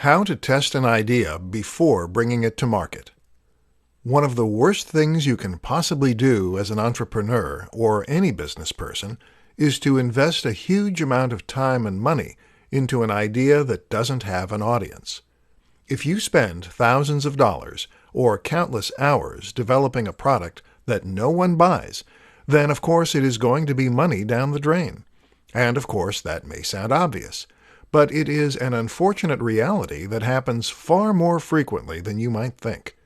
How to test an idea before bringing it to market. One of the worst things you can possibly do as an entrepreneur or any business person is to invest a huge amount of time and money into an idea that doesn't have an audience. If you spend thousands of dollars or countless hours developing a product that no one buys, then of course it is going to be money down the drain. And of course that may sound obvious, but it is an unfortunate reality that happens far more frequently than you might think.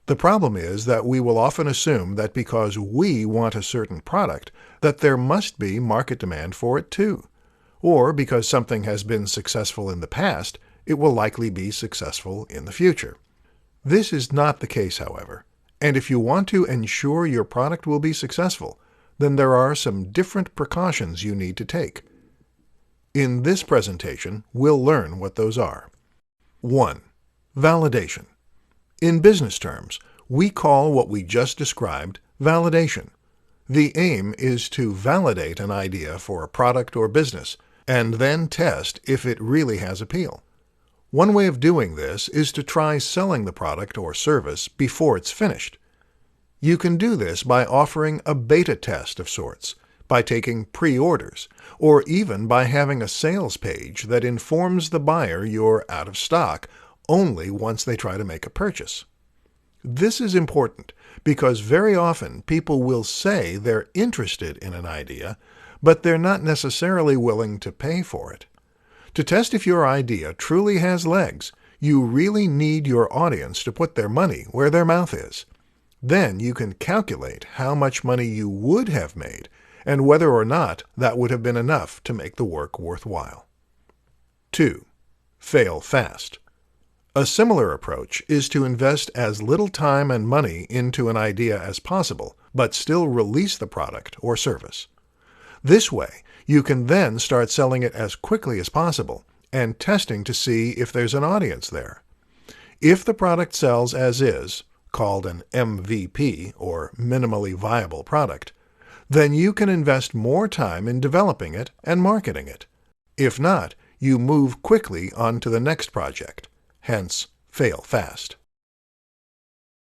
The problem is that we will often assume that because we want a certain product, that there must be market demand for it too. Or because something has been successful in the past, it will likely be successful in the future. This is not the case, however, and if you want to ensure your product will be successful, then there are some different precautions you need to take. In this presentation, we'll learn what those are. 1. Validation. In business terms, we call what we just described validation. The aim is to validate an idea for a product or business, and then test if it really has appeal. One way of doing this is to try selling the product or service before it's finished. You can do this by offering a beta test of sorts, by taking pre-orders, or even by having a sales page that informs the buyer you're out of stock only once they try to make a purchase. This is important because very often people will say they're interested in an idea, but they're not necessarily willing to pay for it. To test if your idea truly has legs, you really need your audience to put their money where their mouth is. Then you can calculate how much money you would have made and whether or not that would have been enough to make the work worthwhile. 2. Fail fast. A similar approach is to invest as little time and money into an idea as possible, but still release the product or service. This way, you can then start selling it as quickly as possible and testing to see if there's an audience there. If the product sells as is, called an MVP or minimally viable product, then you can invest more time in developing it and marketing it. If not, you move quickly on to the next project, hence fail fast.